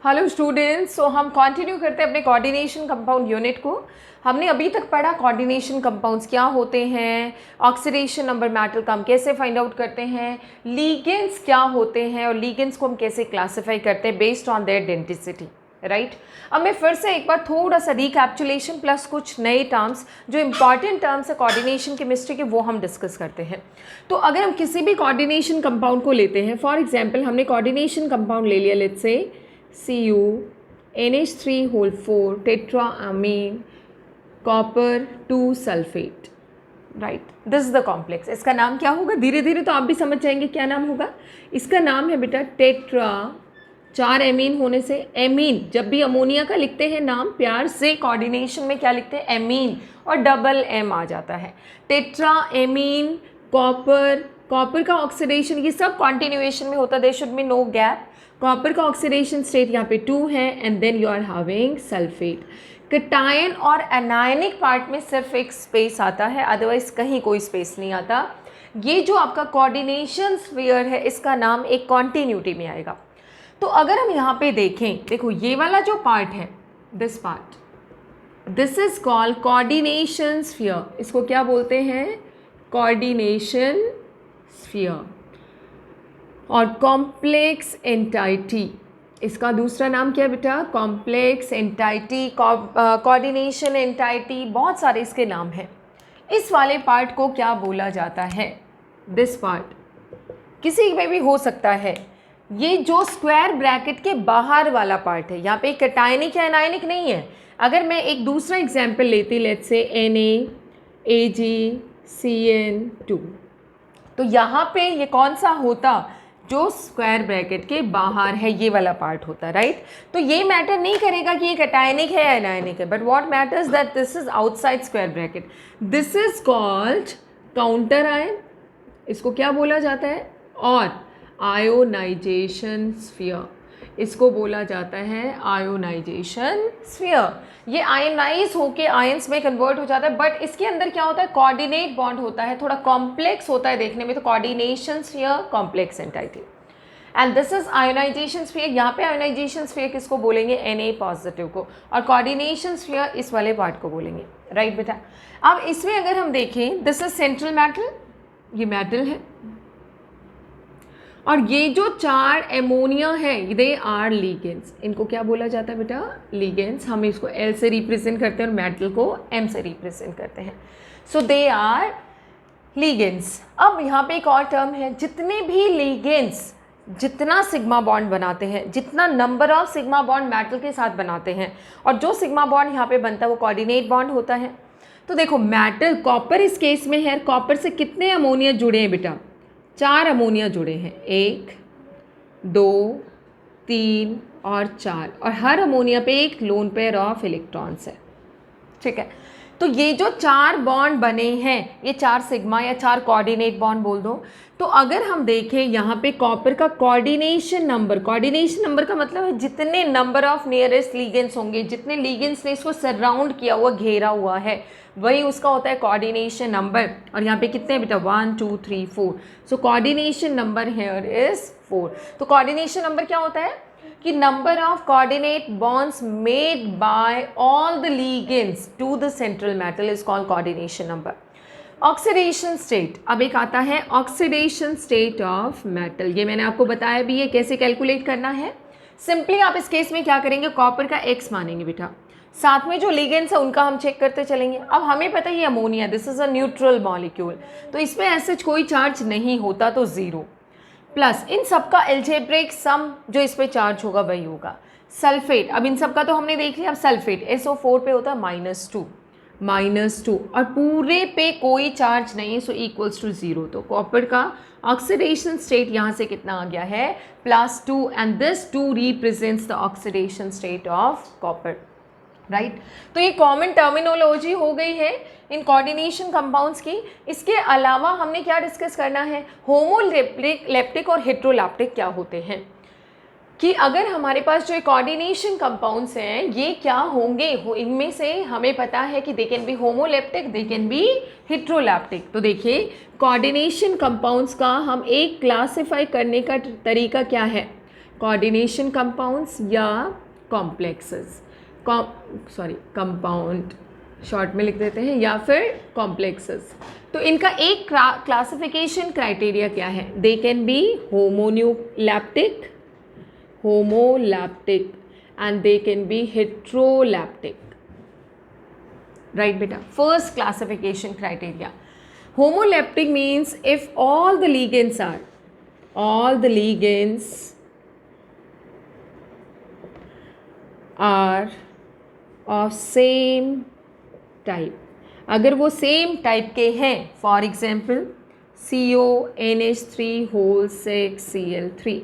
Hello students, सो हम continue करते हैं अपने कोऑर्डिनेशन कंपाउंड यूनिट को। हमने अभी तक पढ़ा कोऑर्डिनेशन कंपाउंड्स क्या होते हैं, ऑक्सीडेशन नंबर मेटल का हम कैसे फाइंड आउट करते हैं, लीगेंड्स क्या होते हैं और लीगेंड्स को हम कैसे क्लासिफाई करते हैं based on there density, right. अब मैं फिर से एक बार थोड़ा सा रिकैप्चुलेशन प्लस कुछ नए टर्म्स जो इंपॉर्टेंट टर्म्स है कोऑर्डिनेशन केमिस्ट्री के वो हम डिस्कस करते हैं। तो अगर हम किसी भी कोऑर्डिनेशन कंपाउंड को लेते हैं, फॉर एग्जांपल हमने कोऑर्डिनेशन कंपाउंड ले लिया, let's say Cu NH3 tetraamine copper 2 sulfate, right. This is the complex. इसका नाम क्या होगा, धीरे धीरे तो आप भी समझ जाएंगे क्या नाम होगा। इसका नाम है बेटा टेट्रा, 4 एमीन होने से एमीन, जब भी अमोनिया का लिखते हैं नाम प्यार से कोऑर्डिनेशन में क्या लिखते हैं, एमीन और डबल एम आ जाता है। टेट्रा एमीन कॉपर, कॉपर का ऑक्सीडेशन ये सब कॉन्टिन्यूएशन में होता है, there should be no gap. Copper का ऑक्सीडेशन स्टेट यहाँ पे 2 है and then you are having sulphate. Cation और एनायनिक पार्ट में सिर्फ एक स्पेस आता है, अदरवाइज कहीं कोई स्पेस नहीं आता। ये जो आपका कोऑर्डिनेशन स्फीयर है इसका नाम एक कॉन्टिन्यूटी में आएगा। तो अगर हम यहाँ पे देखें, देखो ये वाला जो पार्ट है, this part, this is called coordination sphere. इसको क्या बोलते हैं, कोऑर्डिनेशन स्फीयर। और कॉम्प्लेक्स एंटाइटी, इसका दूसरा नाम क्या है बेटा, कॉम्प्लेक्स एंटाइटी, कोऑर्डिनेशन एंटाइटी, बहुत सारे इसके नाम हैं। इस वाले पार्ट को क्या बोला जाता है, दिस पार्ट किसी में भी हो सकता है। ये जो स्क्वायर ब्रैकेट के बाहर वाला पार्ट है, यहाँ पे कैटायनिक या एनायनिक नहीं है। अगर मैं एक दूसरा एग्जाम्पल लेती, लेट्स से NaAgCN2, तो यहाँ पे ये कौन सा होता, जो स्क्वायर ब्रैकेट के बाहर है ये वाला पार्ट होता है, राइट। तो ये मैटर नहीं करेगा कि ये कैटायनिक है या एनायनिक है, but what matters that this is outside square bracket. This is called counter ion, इसको क्या बोला जाता है, और आयोनाइजेशन स्फीयर, इसको बोला जाता है आयोनाइजेशन स्फीयर। ये आयनाइज होके आयंस में कन्वर्ट हो जाता है, बट इसके अंदर क्या होता है, कोऑर्डिनेट बॉन्ड होता है, थोड़ा कॉम्प्लेक्स होता है देखने में, तो coordination sphere, complex entity, and this is ionisation sphere. यहाँ पे आयोनाइजेशन स्फीयर किसको बोलेंगे, Na पॉजिटिव को, और कोऑर्डिनेशन स्फीयर इस वाले पार्ट को बोलेंगे, राइट बेटा। अब इसमें अगर हम देखें, दिस इज सेंट्रल मेटल, ये मेटल है, और ये जो 4 एमोनिया है दे आर लीगेंड्स। इनको क्या बोला जाता है बेटा, लीगेंड्स। हम इसको L से रिप्रेजेंट करते हैं और मेटल को M से रिप्रेजेंट करते हैं, सो दे आर लीगेंड्स। अब यहाँ पे एक और टर्म है, जितने भी लीगेंड्स जितना सिग्मा बॉन्ड बनाते हैं, जितना number of sigma bond metal के साथ बनाते हैं, और जो सिग्मा बॉन्ड यहाँ पे बनता है वो कोऑर्डिनेट बॉन्ड होता है। तो देखो मेटल, कॉपर इस केस में है, कॉपर से कितने अमोनिया जुड़े हैं बेटा, 4 अमोनिया जुड़े हैं, 1 2 3 और 4, और हर अमोनिया पे एक लोन पेयर ऑफ इलेक्ट्रॉन्स है, ठीक है। तो ये जो 4 बॉन्ड बने हैं, ये 4 सिग्मा या 4 कोऑर्डिनेट बॉन्ड बोल दो। तो अगर हम देखें यहाँ पे कॉपर का कोऑर्डिनेशन नंबर का मतलब है जितने नंबर ऑफ नियरेस्ट लीगेंड्स होंगे, जितने लीगेंड्स ने इसको सराउंड किया हुआ, घेरा हुआ है, वही उसका होता है कोऑर्डिनेशन नंबर। और यहाँ पे कितने हैं बेटा, 1 2 3 4, so coordination number here is 4। तो कोऑर्डिनेशन नंबर क्या होता है कि number of coordinate bonds made by all the ligands to the central metal is called coordination number. Oxidation state, अब एक आता है ऑक्सीडेशन स्टेट ऑफ मेटल, ये मैंने आपको बताया भी है कैसे कैलकुलेट करना है। सिंपली आप इस केस में क्या करेंगे, कॉपर का X मानेंगे बेटा, साथ में जो लिगेंड्स है उनका हम चेक करते चलेंगे। अब हमें पता है ये ammonia, this is a neutral molecule, तो इसमें ऐसे कोई चार्ज नहीं होता, तो 0 प्लस इन सब का एल्जेब्रिक सम जो इस पे चार्ज होगा वही होगा। सल्फेट, अब इन सब का तो हमने देख लिया। अब सल्फेट SO4 पे होता है -2 और पूरे पे कोई चार्ज नहीं, सो इक्वल्स टू 0। तो कॉपर का ऑक्सीडेशन स्टेट यहाँ से कितना आ गया है, +2, and this 2 represents the oxidation state of copper, right. तो ये कॉमन टर्मिनोलॉजी हो गई है इन कोऑर्डिनेशन कंपाउंड्स की। इसके अलावा हमने क्या डिस्कस करना है, होमोलैप्टिक, लैप्टिक और हेट्रोलैप्टिक क्या होते हैं, कि अगर हमारे पास जो कोऑर्डिनेशन कंपाउंड्स हैं ये क्या होंगे, इनमें से हमें पता है कि they can be homoleptic, they can be heteroleptic. तो देखिए कोऑर्डिनेशन कंपाउंड्स का हम एक क्लासिफाई करने का तरीका क्या है, कोऑर्डिनेशन कंपाउंड्स या कॉम्प्लेक्सेस, कंपाउंड शॉर्ट में लिख देते हैं, या फिर कॉम्प्लेक्सेस। तो इनका एक क्लासिफिकेशन क्राइटेरिया क्या है? They can be homoleptic and they can be heteroleptic, right बेटा? First classification criteria, homoleptic means if all the ligands are of same type, अगर वो सेम टाइप के हैं, फॉर एग्जाम्पल CONH3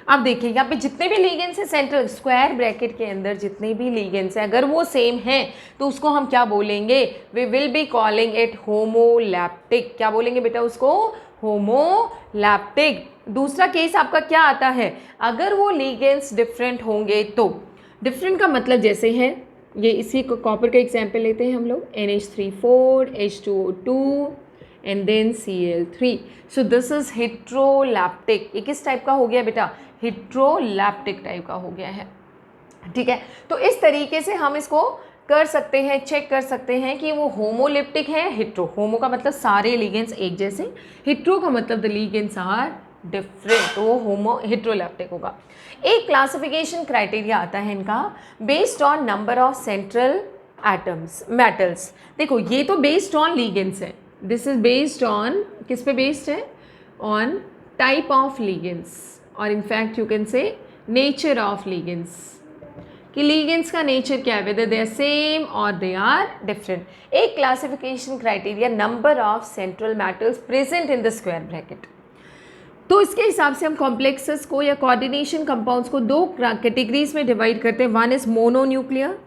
अब देखिए यहाँ पे जितने भी लीगेंस हैं सेंट्रल स्क्वायर ब्रैकेट के अंदर जितने भी लीगेंस हैं, अगर वो सेम हैं तो उसको हम क्या बोलेंगे? We will be calling it homoleptic. क्या बोलेंगे बेटा उसको? होमोलैप्टिक। दूसरा केस आपका क्या आता है? अगर वो लीगेंस डिफरेंट होंगे तो, डिफरेंट का मतलब जैसे है ये, इसी को कॉपर का एग्जाम्पल लेते हैं हम लोग, NH3 H2O2 and then Cl3, so this is heteroleptic. ये किस टाइप का हो गया बेटा? हेट्रोलैप्टिक टाइप का हो गया है, ठीक है? तो इस तरीके से हम इसको कर सकते हैं, चेक कर सकते हैं कि वो होमोलिप्टिक है, हेट्रो। होमो का मतलब सारे लिगेंड्स एक जैसे, हेट्रो का मतलब द लिगेंड्स आर डिफरेंट, तो वो होमो हेट्रोलैप्टिक होगा। एक क्लासिफिकेशन क्राइटेरिया आता है इनका based on number of central atoms metals. देखो ये तो बेस्ड ऑन लिगेंड्स है, दिस इज बेस्ड ऑन, किस पे बेस्ड है? ऑन टाइप ऑफ लिगेंड्स, और in fact you can say nature of ligands, कि लिगेंड्स का नेचर क्या है, वेदर दे आर सेम और दे आर डिफरेंट। एक classification criteria number of central metals present in the square bracket. तो इसके हिसाब से हम कॉम्प्लेक्सेस को या कोऑर्डिनेशन कंपाउंड्स को दो कैटेगरीज में डिवाइड करते हैं। One is mononuclear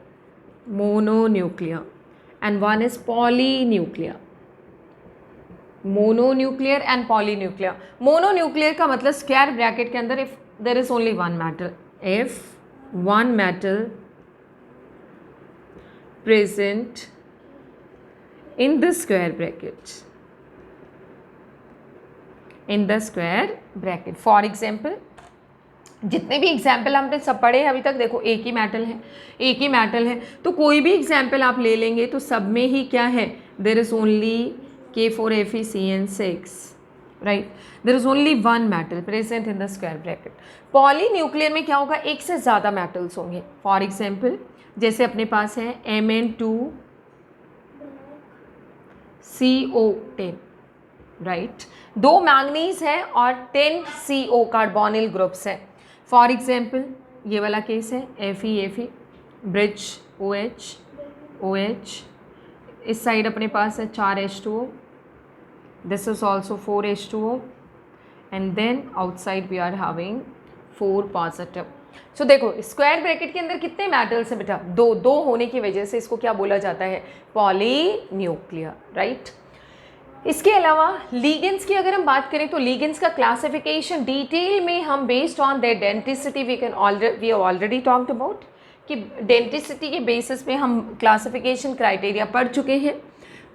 and one is polynuclear. Mononuclear and polynuclear. Mononuclear का मतलब स्क्वायर ब्रैकेट के अंदर if there is only one metal, if one metal present in the square bracket, for example जितने भी example हमने सब पढ़े हैं अभी तक, देखो एक ही मेटल है, तो कोई भी एग्जाम्पल आप ले लेंगे तो सब में ही क्या है? There is only K4FeCN6, right? There is only one metal present in the square bracket. Polynuclear में क्या होगा? एक से ज़्यादा मेटल्स होंगे। फॉर एग्जाम्पल जैसे अपने पास है Mn2CO10, राइट? 2 मैंगनीज है और 10 CO कार्बोनिल ग्रुप्स है। फॉर एग्जाम्पल ये वाला केस है Fe ब्रिज OH, इस साइड अपने पास है 4 H2O, this is also 4 H2O and then outside we are having 4 positive. So देखो स्क्वायर ब्रैकेट के अंदर कितने मेटल्स हैं बेटा? दो होने की वजह से इसको क्या बोला जाता है? Polynuclear, right? इसके अलावा लीगेंड्स की अगर हम बात करें तो लीगेंड्स का क्लासिफिकेशन डिटेल में हम based on their denticity we have already talked about, कि डेंटिसिटी के बेसिस पे हम क्लासिफिकेशन क्राइटेरिया पढ़ चुके हैं।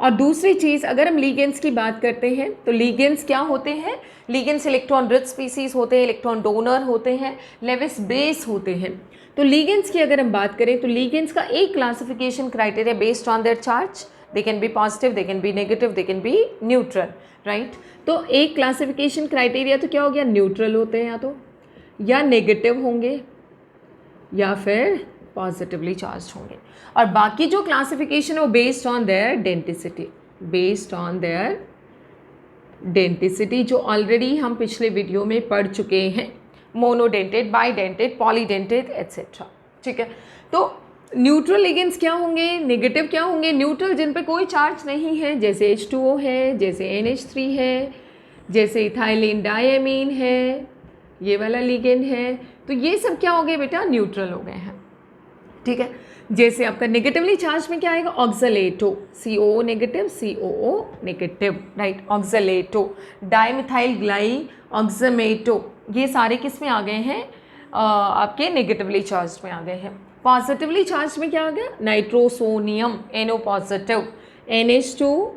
और दूसरी चीज़ अगर हम लीगेंड्स की बात करते हैं तो लीगेंड्स क्या होते हैं? लीगेंड्स इलेक्ट्रॉन रिच स्पीसीज होते हैं, इलेक्ट्रॉन डोनर होते हैं, लेविस बेस होते हैं। तो लीगेंड्स की अगर हम बात करें तो लीगेंड्स का एक classification criteria based on there charge, they can be positive, they can be negative, they can be neutral, right? तो एक क्लासिफिकेशन क्राइटेरिया तो क्या हो गया? न्यूट्रल होते हैं, या नेगेटिव होंगे या फिर पॉजिटिवली चार्ज होंगे। और बाकी जो क्लासिफिकेशन है वो बेस्ड ऑन देयर डेंटिसिटी, जो ऑलरेडी हम पिछले वीडियो में पढ़ चुके हैं, मोनोडेंटेड, बाईडेंटेड, पॉलीडेंटेड एट्सेट्रा, ठीक है? तो न्यूट्रल लिगेंड्स क्या होंगे? नेगेटिव क्या होंगे? न्यूट्रल जिन पे कोई चार्ज नहीं है, जैसे H2O है, जैसे NH3 है, जैसे इथाइलिन डायमीन है, ये वाला लिगेंड है, तो ये सब क्या हो गए बेटा? न्यूट्रल हो गए हैं, ठीक है? जैसे आपका नेगेटिवली चार्ज में क्या आएगा? ऑक्सलेटो, COO नेगेटिव, राइट? ऑक्सलेटो, डाइमिथाइल ग्लाई ऑक्समेटो, ये सारे किस में आ गए हैं? आपके नेगेटिवली चार्ज में आ गए हैं। पॉजिटिवली चार्ज में क्या आ गया? Nitrosonium NO positive, NH2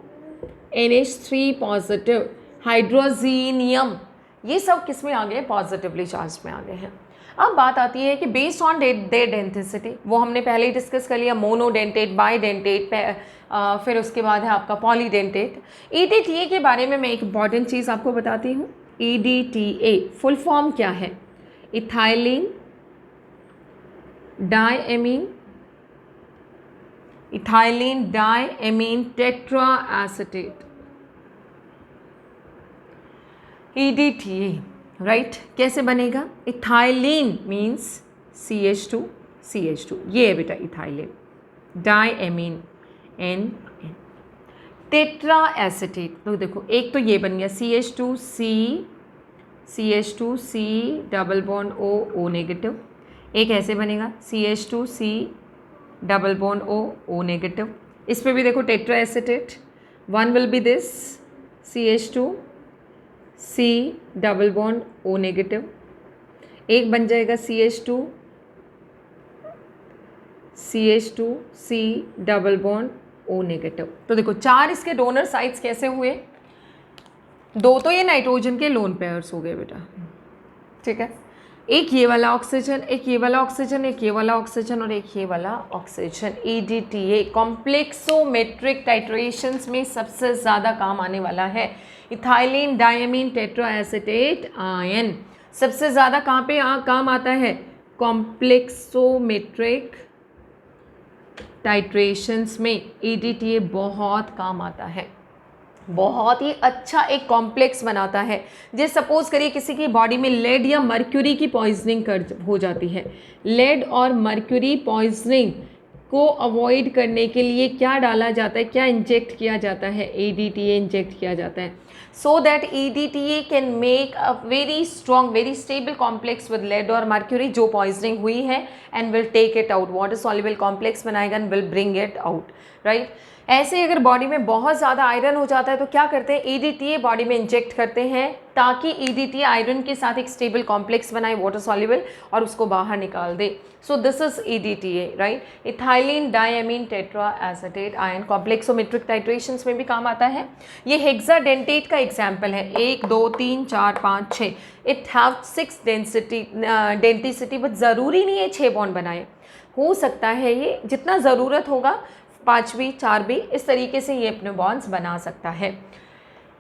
NH3 positive, hydrazinium, ये सब किस में आ गए? पॉजिटिवली चार्ज में आ गए हैं। अब बात आती है कि बेस्ड ऑन देयर डेंसिटी, वो हमने पहले ही डिस्कस कर लिया, मोनोडेंटेट, बाईडेंटेट, फिर उसके बाद है आपका पॉलीडेंटेट। EDTA के बारे में मैं एक इंपॉर्टेंट चीज़ आपको बताती हूँ। EDTA फुल फॉर्म क्या है? Ethylene diamine, ethylene diamine tetra acetate, EDTA, right. कैसे बनेगा? इथाइलिन मीन्स CH2, ये है बेटा ethylene, diamine N, tetra acetate, तो देखो एक तो ये बन गया CH2C double bond O negative, एक ऐसे बनेगा CH2C double bond O negative. इस पे भी देखो tetra acetate, one will be this CH2C double bond O negative, एक बन जाएगा CH2C double bond O negative. तो देखो 4 इसके डोनर साइड्स कैसे हुए? 2 तो ये नाइट्रोजन के लोन पेयर्स हो गए बेटा, ठीक है। एक ये वाला ऑक्सीजन, एक ये वाला ऑक्सीजन, एक ये वाला ऑक्सीजन और एक ये वाला ऑक्सीजन। EDTA कॉम्प्लेक्सोमेट्रिक टाइट्रेशंस में सबसे ज़्यादा काम आने वाला है। Ethylene diamine tetra acetate ion सबसे ज़्यादा कहाँ पे काम आता है? कॉम्प्लेक्सोमेट्रिक टाइट्रेशंस में EDTA बहुत काम आता है, बहुत ही अच्छा एक कॉम्प्लेक्स बनाता है। जैसे सपोज करिए किसी की बॉडी में लेड या मर्क्यूरी की पॉइजनिंग हो जाती है, लेड और मर्क्यूरी पॉइजनिंग को अवॉइड करने के लिए क्या डाला जाता है, क्या इंजेक्ट किया जाता है? EDTA इंजेक्ट किया जाता है, so that EDTA can make a very strong, very stable complex with lead or mercury जो पॉइजनिंग हुई है, and will take it out, water soluble complex बनाएगा and will bring it out, right? ऐसे अगर body में बहुत ज़्यादा iron हो जाता है तो क्या करते हैं? EDTA बॉडी में इंजेक्ट करते हैं ताकि EDTA आयरन के साथ एक स्टेबल कॉम्प्लेक्स बनाए वाटर सॉल्युबल और उसको बाहर निकाल दे। So this is EDTA, right. Ethylene diamine tetra acetate ion complexometric titrations में भी काम आता है। ये हेक्साडेंटेट का एग्जाम्पल है, 1 2 3 4 5 6। इट हैव 6 डेंसिटी, बट ज़रूरी नहीं है 6 बॉन्ड बनाए, हो सकता है ये जितना ज़रूरत होगा 5 भी 4 भी, इस तरीके से ये अपने बॉन्ड्स बना सकता है।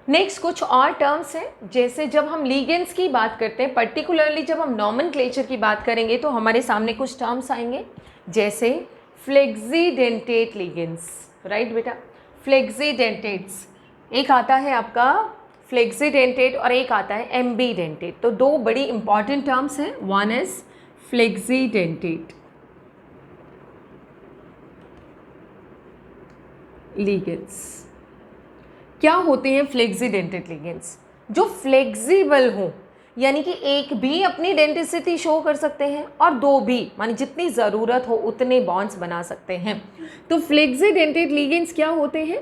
नेक्स्ट कुछ और टर्म्स हैं, जैसे जब हम लीगेंड्स की बात करते हैं, पर्टिकुलरली जब हम नॉमेनक्लेचर की बात करेंगे तो हमारे सामने कुछ टर्म्स आएंगे, जैसे फ्लेक्सीडेंटेट लीगेंड्स, राइट बेटा। फ्लेक्सीडेंटेट्स, एक आता है आपका फ्लेक्सीडेंटेट और एक आता है एम्बीडेंटेट। तो 2 बड़ी इंपॉर्टेंट टर्म्स हैं, वन इज फ्लेक्सीडेंटेट लिगेंड्स। क्या होते हैं फ्लेक्सीडेंटेट लिगेंड्स? जो फ्लेक्सिबल हों, यानी कि एक भी अपनी डेंटिसिटी शो कर सकते हैं और 2 भी, मानी जितनी ज़रूरत हो उतने बॉन्ड्स बना सकते हैं। तो फ्लेक्सीडेंटेट लिगेंड्स क्या होते हैं?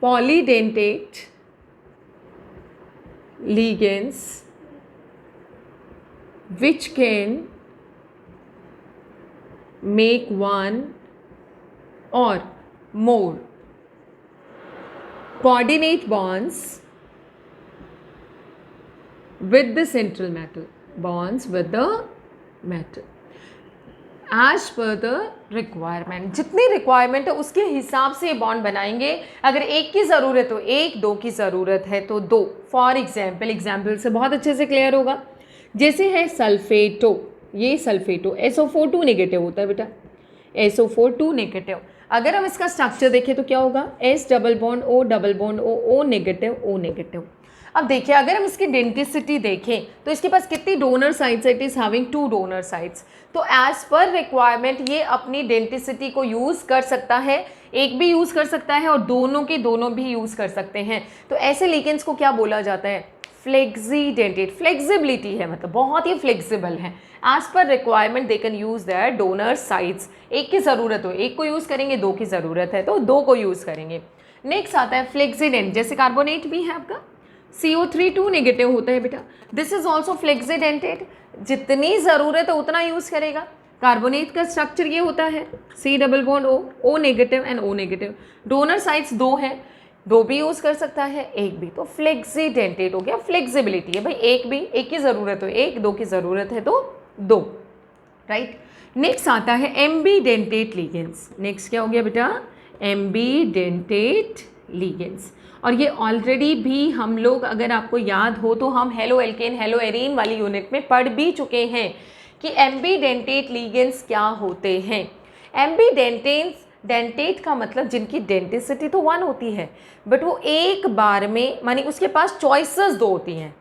Polydentate ligands which can make one or more coordinate bonds with the central metal, bonds with the metal as per the requirement। जितनी रिक्वायरमेंट है उसके हिसाब से बॉन्ड बनाएंगे। अगर एक की ज़रूरत हो 1, 2 की ज़रूरत है तो 2। फॉर एग्जाम्पल से बहुत अच्छे से क्लियर होगा, जैसे है सल्फेटो, ये सल्फेटो SO4 2 नेगेटिव होता है बेटा, SO4 2 नेगेटिव। अगर हम इसका स्ट्रक्चर देखें तो क्या होगा? S double bond O double bond O negative O negative. अब देखिए अगर हम इसकी डेंटिसिटी देखें तो इसके पास कितनी डोनर साइड्स है? It is having 2 donor sides. तो एज पर रिक्वायरमेंट ये अपनी डेंटिसिटी को यूज़ कर सकता है, एक भी यूज़ कर सकता है और दोनों के दोनों भी यूज़ कर सकते हैं। तो ऐसे लिगेंड्स को क्या बोला जाता है? फ्लेक्सीडेंटेट। फ्लेक्सिबिलिटी है, मतलब बहुत ही फ्लेक्सिबल है। As per requirement they can use their donor sides. एक की ज़रूरत हो 1 को यूज़ करेंगे, 2 की ज़रूरत है तो 2 को यूज़ करेंगे। नेक्स्ट आता है फ्लेक्सीडेंट, जैसे कार्बोनेट भी है आपका CO3 2 नेगेटिव होता है बेटा, दिस इज ऑल्सो फ्लेक्सीडेंटेट। जितनी ज़रूरत है उतना यूज़ करेगा। कार्बोनेट का स्ट्रक्चर ये होता है C double bond O negative and O negative. Donor sides 2 हैं, 2 भी यूज़ कर सकता है, 1 भी। तो फ्लेक्सीडेंटेट हो गया, फ्लेक्सिबिलिटी है भाई, एक भी, 1 की ज़रूरत हो 1, 2 की ज़रूरत है तो 2, राइट। नेक्स्ट आता है एम्बीडेंटेट लिगेंड्स। नेक्स्ट क्या हो गया बेटा? Ambidentate ligands. और ये ऑलरेडी भी हम लोग, अगर आपको याद हो तो हम हेलो एल्केन हेलो एरीन वाली यूनिट में पढ़ भी चुके हैं कि एम्बीडेंटेट लिगेंड्स क्या होते हैं। डेंटेट का मतलब जिनकी डेंटिसिटी तो 1 होती है, बट वो एक बार में, मानी उसके पास चॉइसेस 2 होती हैं।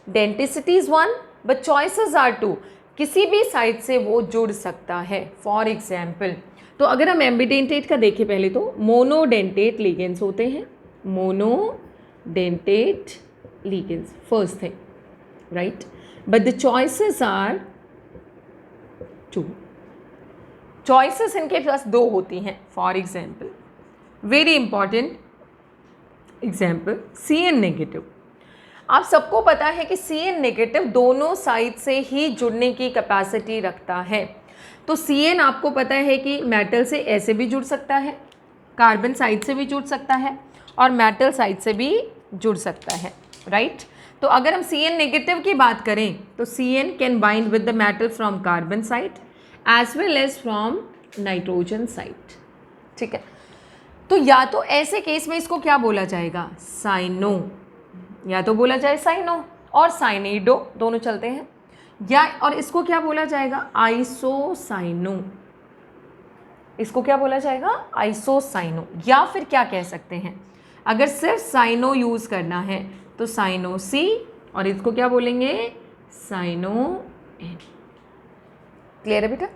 Denticity is 1 but choices are 2। किसी भी साइड से वो जुड़ सकता है। फॉर एग्जाम्पल, तो अगर हम एम्बीडेंटेट का देखें पहले तो मोनोडेंटेट लिगेंड्स होते हैं। Monodentate ligands first thing, right, but the choices are 2। Choices इनके पास 2 होती हैं। For example, very important example, CN negative. आप सबको पता है कि CN नेगेटिव दोनों साइड से ही जुड़ने की कैपेसिटी रखता है। तो CN आपको पता है कि मेटल से ऐसे भी जुड़ सकता है, कार्बन साइड से भी जुड़ सकता है और मेटल साइड से भी जुड़ सकता है, राइट। तो अगर हम CN नेगेटिव की बात करें तो CN can bind with the metal from carbon side as well as from nitrogen side, ठीक है। तो या तो ऐसे केस में इसको क्या बोला जाएगा? साइनो, या तो बोला जाए साइनो और साइनेडो, दोनों चलते हैं। या और इसको क्या बोला जाएगा? आइसोसाइनो। इसको क्या बोला जाएगा? आइसोसाइनो। या फिर क्या कह सकते हैं, अगर सिर्फ साइनो यूज़ करना है तो साइनो सी, और इसको क्या बोलेंगे? Cyano N. क्लियर है बेटा?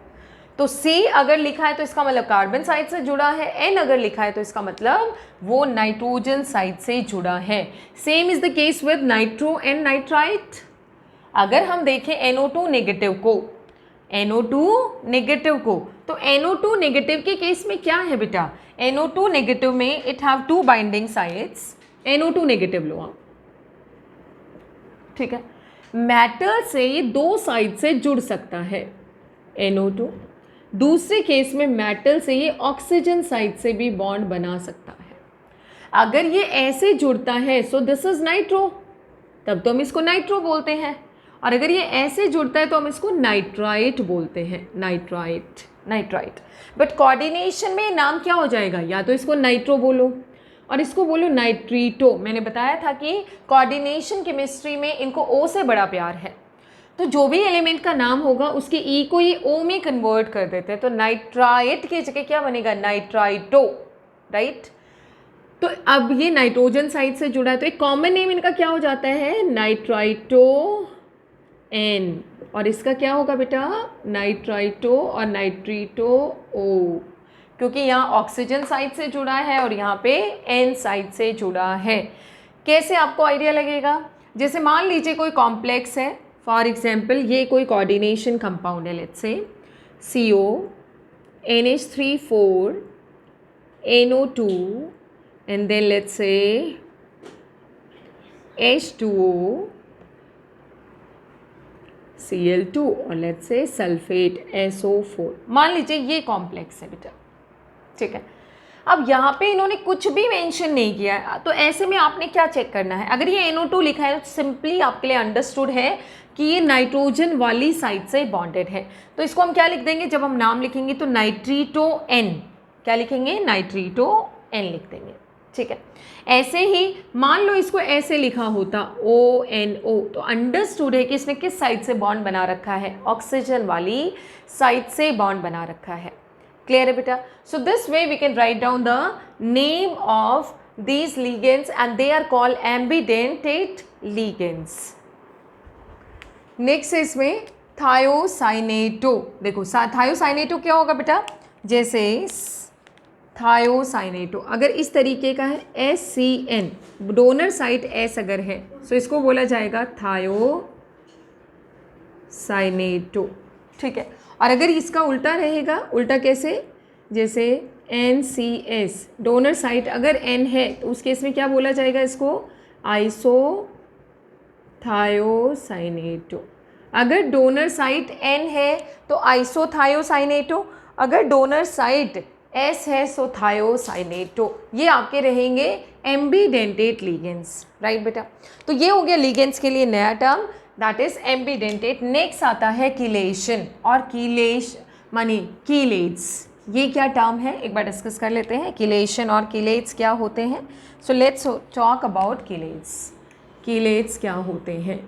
तो C अगर लिखा है तो इसका मतलब कार्बन साइड से जुड़ा है, N अगर लिखा है तो इसका मतलब वो नाइट्रोजन साइड से जुड़ा है। Same is the case with nitro and nitrite. अगर हम देखें NO2 नेगेटिव को, NO2 नेगेटिव को, तो NO2 नेगेटिव के केस में क्या है बेटा? NO2 नेगेटिव में it have 2 binding sides. NO2 negative लो आप, ठीक है। मेटल से ये 2 साइड से जुड़ सकता है NO2। दूसरे केस में मेटल से ये ऑक्सीजन साइड से भी बॉन्ड बना सकता है। अगर ये ऐसे जुड़ता है सो दिस इज नाइट्रो, तब तो हम इसको नाइट्रो बोलते हैं। और अगर ये ऐसे जुड़ता है तो हम इसको नाइट्राइट बोलते हैं, नाइट्राइट। बट कोऑर्डिनेशन में नाम क्या हो जाएगा? या तो इसको नाइट्रो बोलो और इसको बोलो नाइट्रीटो। मैंने बताया था कि कोऑर्डिनेशन केमिस्ट्री में इनको O से बड़ा प्यार है, तो जो भी एलिमेंट का नाम होगा उसके E को ये O में कन्वर्ट कर देते हैं। तो नाइट्राइट की जगह क्या बनेगा? Nitrito, right. तो अब ये नाइट्रोजन साइड से जुड़ा है तो एक कॉमन नेम इनका क्या हो जाता है? Nitrito N। और इसका क्या होगा बेटा? नाइट्राइटो और नाइट्रीटो O, क्योंकि यहाँ ऑक्सीजन साइड से जुड़ा है और यहाँ पे N साइड से जुड़ा है। कैसे आपको आइडिया लगेगा? जैसे मान लीजिए कोई कॉम्प्लेक्स है, फॉर एग्जाम्पल ये कोई कोऑर्डिनेशन कंपाउंड है, let's say CO NH3 4 NO2 and then let's say H2O Cl2 और let's say सल्फेट SO4। मान लीजिए ये कॉम्प्लेक्स है बेटा, ठीक है। अब यहाँ पे इन्होंने कुछ भी मेंशन नहीं किया है, तो ऐसे में आपने क्या चेक करना है? अगर ये NO2 लिखा है तो सिंपली आपके लिए अंडरस्टूड है कि ये नाइट्रोजन वाली साइड से बॉन्डेड है। तो इसको हम क्या लिख देंगे? जब हम नाम लिखेंगे तो नाइट्रीटो N, क्या लिखेंगे? नाइट्रीटो N लिख देंगे, ठीक है। ऐसे ही मान लो इसको ऐसे लिखा होता ONO, तो अंडरस्टूड है कि इसने किस साइड से बॉन्ड बना रखा है? ऑक्सीजन वाली साइड से बॉन्ड बना रखा है। क्लियर है बेटा? So this way we can write down the name of these ligands and they are called ambidentate ligands. Next इसमें थायोसाइनेटो। देखो थायोसाइनेटो क्या होगा बेटा? जैसे थायोसाइनेटो अगर इस तरीके का है SCN, डोनर साइट S अगर है तो इसको बोला जाएगा थायोसाइनेटो, ठीक है। और अगर इसका उल्टा रहेगा, उल्टा कैसे? जैसे NCS, डोनर साइट अगर N है तो उस केस में क्या बोला जाएगा? इसको आइसोथायोसाइनेटो। अगर डोनर साइट N है तो आइसोथायोसाइनेटो, अगर डोनर साइट S है सो थायोसाइनेटो। ये आपके रहेंगे एम्बीडेंटेट लिगेंड्स, राइट बेटा? तो ये हो गया लिगेंड्स के लिए नया term that is ambidentate. Next आता है कीलेशन और कीलेश मानी कीलेट्स। ये क्या टर्म है एक बार डिस्कस कर लेते हैं, कीलेशन और कीलेट्स क्या होते हैं। So let's talk about chelates. Chelates क्या होते हैं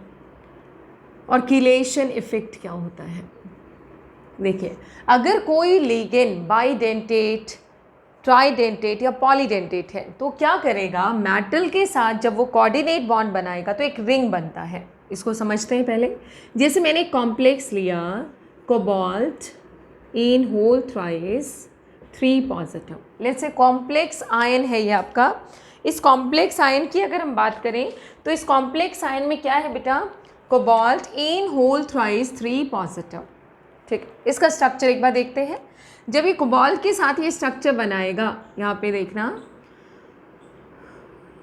और कीलेशन इफेक्ट क्या होता है। देखिए, अगर कोई लिगेंड बाइडेंटेट, ट्राइडेंटेट या पॉलीडेंटेट है तो क्या करेगा, मेटल के साथ जब वो कोऑर्डिनेट बॉन्ड बनाएगा तो एक रिंग बनता है। इसको समझते हैं पहले। जैसे मैंने एक कॉम्प्लेक्स लिया, cobalt en whole thrice 3 positive. Let's say complex ion है ये आपका। इस कॉम्प्लेक्स आयन की अगर हम बात करें तो इस कॉम्प्लेक्स आयन में क्या है बेटा, cobalt en whole thrice 3 positive. ठीक, इसका स्ट्रक्चर एक बार देखते हैं। जब ये कोबाल्ट के साथ ये स्ट्रक्चर बनाएगा, यहाँ पे देखना,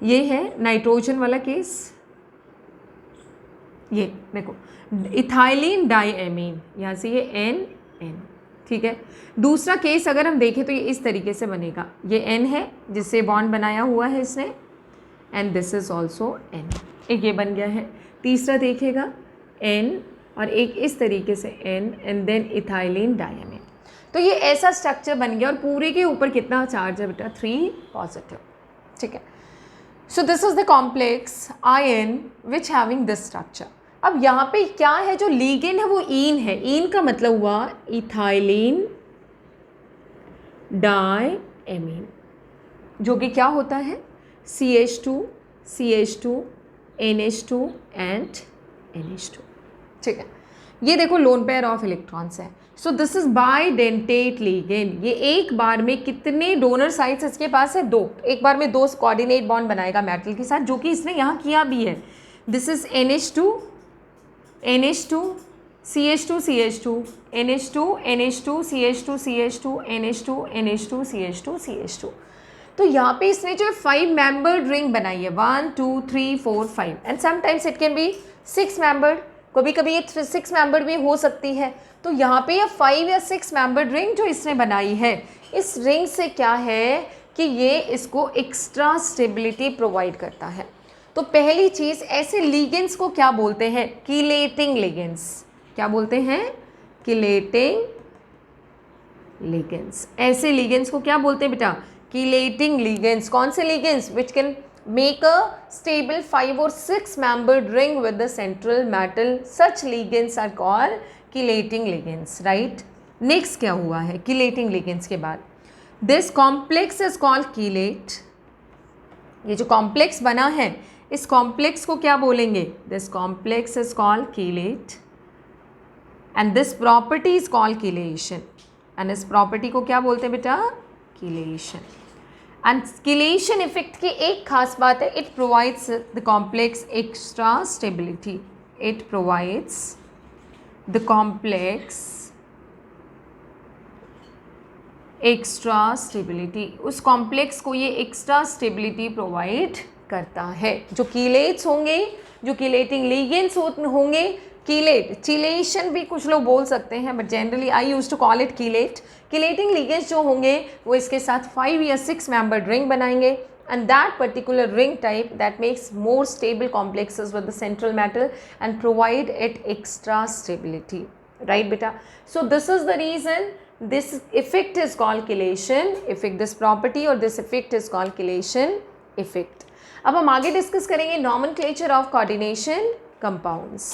ये है नाइट्रोजन वाला केस, ये देखो इथाइलिन डाइएमीन, यहाँ से ये NN। ठीक है, दूसरा केस अगर हम देखें तो ये इस तरीके से बनेगा, ये N है जिससे बॉन्ड बनाया हुआ है इसने, and this is also N। एक ये बन गया है। तीसरा देखेगा N और एक इस तरीके से N and then ethylene diamine. तो ये ऐसा स्ट्रक्चर बन गया और पूरे के ऊपर कितना चार्ज है बेटा, 3 पॉजिटिव। ठीक है, सो this is the complex ion which having this structure. अब यहाँ पे क्या है, जो लीगेंड है वो ईन है। ईन का मतलब हुआ इथाइलिन डाइएमीन, जो कि क्या होता है CH2 CH2 NH2 and NH2। ठीक है, ये देखो लोन पेयर ऑफ इलेक्ट्रॉन्स है। सो दिस इज बाइडेंटेट लीगेंड। ये एक बार में कितने डोनर साइट्स इसके पास है, 2। एक बार में 2 कोऑर्डिनेट बॉन्ड बनाएगा मेटल के साथ, जो कि इसने यहाँ किया भी है। This is NH2 NH2 CH2 CH2 NH2 NH2 CH2 CH2 NH2 NH2 CH2 CH2। तो यहाँ पे इसने जो 5 मेंबर्ड रिंग बनाई है, 1 2 3 4 5 and sometimes it can be 6 membered, कभी कभी ये 6 मेंबर्ड भी हो सकती है। तो यहाँ पे ये 5 या 6 मेंबर्ड रिंग जो इसने बनाई है, इस रिंग से क्या है कि ये इसको एक्स्ट्रा स्टेबिलिटी प्रोवाइड करता है। तो पहली चीज़, ऐसे लिगेंड्स को क्या बोलते हैं, कीलेटिंग लिगेंड्स। क्या बोलते हैं, कीलेटिंग लिगेंड्स। ऐसे लिगेंड्स को क्या बोलते हैं बेटा, कीलेटिंग लिगेंड्स। कौन से ligands, which can make a stable 5 or 6 membered ring with the central metal, such ligands are called chelating ligands, right? Next क्या हुआ है chelating ligands के बाद, this complex is called chelate। ये जो complex बना है, इस complex को क्या बोलेंगे, this complex is called chelate and this property is called chelation, and इस property को क्या बोलते हैं बेटा, chelation। एंड कीलेशन इफेक्ट की एक खास बात है, it provides the complex extra stability. It provides the complex extra stability. उस कॉम्प्लेक्स को ये एक्स्ट्रा स्टेबिलिटी प्रोवाइड करता है। जो कीलेट्स होंगे, जो कीलेटिंग लिगेंड्स होंगे, कीलेट, चिलेशन भी कुछ लोग बोल सकते हैं, but generally I use to call it chelate. Chelating ligands जो होंगे वो इसके साथ 5 या 6 मेंबर्ड रिंग बनाएंगे, and that particular ring type that makes more stable complexes with the central metal and provide it extra stability, right बेटा। So this is the reason this effect is called chelation effect, this property or this effect is called chelation effect। अब हम आगे discuss करेंगे nomenclature of coordination compounds।